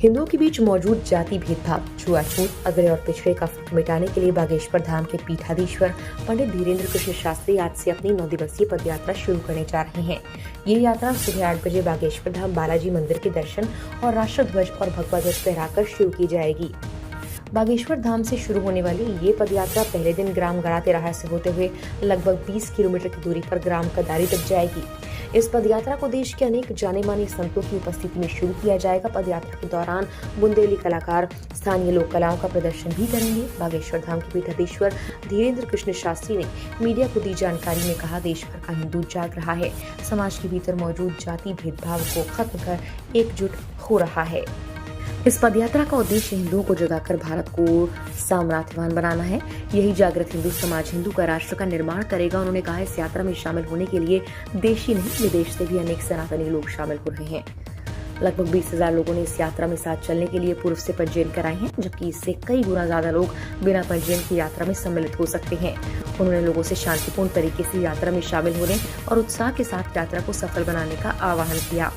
हिंदुओं के बीच मौजूद जाति भेदभाव, छुआछूत, अग्रय और पिछड़े का फर्क मिटाने के लिए बागेश्वर धाम के पीठाधीश्वर पंडित धीरेन्द्र कृष्ण शास्त्री आज से अपनी 9 दिवसीय पदयात्रा शुरू करने जा रहे हैं। ये यात्रा सुबह 8 बजे बागेश्वर धाम बालाजी मंदिर के दर्शन और राष्ट्रध्वज और भगवा ध्वज फहराकर शुरू की जाएगी। बागेश्वर धाम से शुरू होने वाली ये पदयात्रा पहले दिन ग्राम गड़ा तिराहा से होते हुए लगभग 20 किलोमीटर की दूरी पर ग्राम कदारी तक जाएगी। इस पदयात्रा को देश के अनेक जाने माने संतों की उपस्थिति में शुरू किया जाएगा। पदयात्रा के दौरान बुंदेली कलाकार स्थानीय लोक कलाओं का प्रदर्शन भी करेंगे। बागेश्वर धाम के पीठाधीश्वर धीरेन्द्र कृष्ण शास्त्री ने मीडिया को दी जानकारी में कहा, देश भर का हिंदू जाग रहा है, समाज के भीतर मौजूद जाति भेदभाव को खत्म कर एकजुट हो रहा है। इस पदयात्रा का उद्देश्य हिंदुओं को जगाकर भारत को साम्राज्यवान बनाना है। यही जागृत हिंदू समाज हिंदू का राष्ट्र का निर्माण करेगा। उन्होंने कहा, इस यात्रा में शामिल होने के लिए देश ही नहीं विदेश से भी अनेक सनातनी लोग शामिल हो रहे हैं। लगभग 20,000 लोगों ने इस यात्रा में साथ चलने के लिए पूर्व से पंजीयन कराए हैं, जबकि इससे कई गुना ज्यादा लोग बिना पंजीयन की यात्रा में सम्मिलित हो सकते हैं। उन्होंने लोगों से शांतिपूर्ण तरीके से यात्रा में शामिल होने और उत्साह के साथ यात्रा को सफल बनाने का आह्वान किया।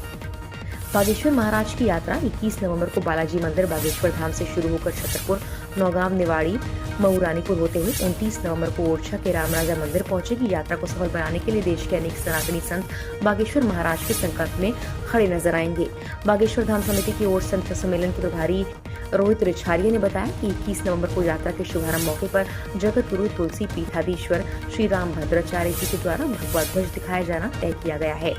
बागेश्वर महाराज की यात्रा 21 नवंबर को बालाजी मंदिर बागेश्वर धाम से शुरू होकर छतरपुर, नौगांव, निवाड़ी, मऊरानीपुर होते हुए 29 नवंबर को ओरछा के रामराजा मंदिर पहुंचेगी। यात्रा को सफल बनाने के लिए देश के अनेक सनातनी संत बागेश्वर महाराज के संकल्प में खड़े नजर आएंगे। बागेश्वर धाम समिति की ओर संत सम्मेलन के प्रभारी रोहित रिछारिया ने बताया कि 21 नवंबर को यात्रा के शुभारंभ मौके पर जगत गुरु तुलसी पीठाधीश्वर श्री राम भद्राचार्य जी के द्वारा भगवा ध्वज दिखाया जाना तय किया गया है,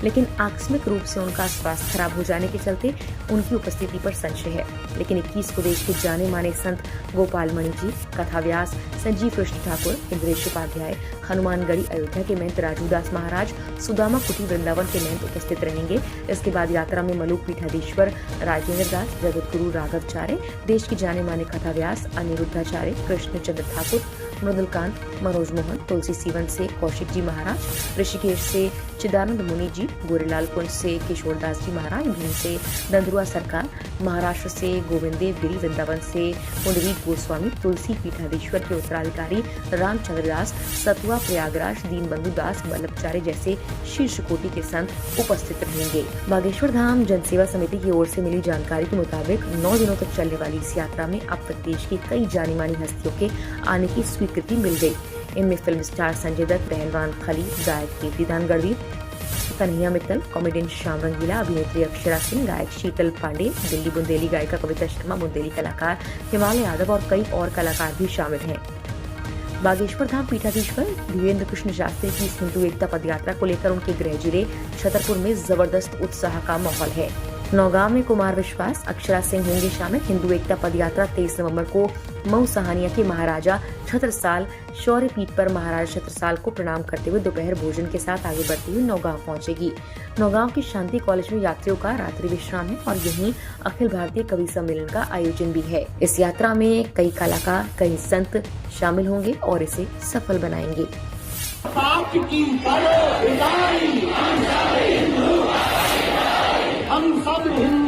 लेकिन आकस्मिक रूप से उनका स्वास्थ्य खराब हो जाने के चलते उनकी उपस्थिति पर संशय है। लेकिन 21 को देश के जाने माने संत गोपाल मणि जी, कथा व्यास संजीव कृष्ण ठाकुर, इंद्रेश उपाध्याय, हनुमानगढ़ी अयोध्या के महंत राजूदास महाराज, सुदामा कुटी वृंदावन के महंत उपस्थित रहेंगे। इसके बाद यात्रा में मलुक पीठाधीश्वर राजेंद्र दास, जगत गुरु राघवचार्य, देश के जाने माने कथा व्यास अनिरुद्धाचार्य, कृष्ण चंद्र ठाकुर, मृदुलकांत, मनोज मोहन, तुलसी सीवन से कौशिक जी महाराज, ऋषिकेश से चिदानंद मुनि जी, गोरेलाल कुंज से किशोरदास जी महाराज, भिंड से दंदरुआ सरकार, महाराष्ट्र से गोविंदेव गिरी, वृंदावन से पुंडरीक गोस्वामी, तुलसी पीठाधीश्वर के उत्तराधिकारी रामचंद्र दास, सतुआ प्रयागराज दीनबंधु दास वल्लभचार्य जैसे शीर्ष कोटि के संत उपस्थित रहेंगे। बागेश्वर धाम जनसेवा समिति की ओर से मिली जानकारी के मुताबिक 9 दिनों तक चलने वाली इस यात्रा में अब तक देश की कई जानी मानी हस्तियों के आने की स्वीकृति मिल गई। इनमें फिल्म स्टार संजय दत्त, पहलवान खली, गायक कीर्तिदान गढ़वी, कन्हैया मित्तल, कॉमेडियन श्याम रंगीला, अभिनेत्री अक्षरा सिंह, गायक शीतल पांडे, दिल्ली बुंदेली गायिका कविता शर्मा, बुंदेली कलाकार हिमालय यादव और कई और कलाकार भी शामिल हैं। बागेश्वर धाम पीठाधीश्वर धीरेन्द्र कृष्ण शास्त्री की इस हिंदू एकता पदयात्रा को लेकर उनके गृह जिले छतरपुर में जबरदस्त उत्साह का माहौल है। नौगांव में कुमार विश्वास, अक्षरा सिंह होंगे शामिल। हिंदू एकता पदयात्रा 23 नवंबर को मऊ सहानिया के महाराजा छत्रसाल शौर्य पीठ पर महाराजा छत्रसाल को प्रणाम करते हुए दोपहर भोजन के साथ आगे बढ़ती हुई नौगांव पहुंचेगी। नौगांव के शांति कॉलेज में यात्रियों का रात्रि विश्राम है और यहीं अखिल भारतीय कवि सम्मेलन का आयोजन भी है। इस यात्रा में कई कलाकार, कई संत शामिल होंगे और इसे सफल बनाएंगे। हम सब हिंदू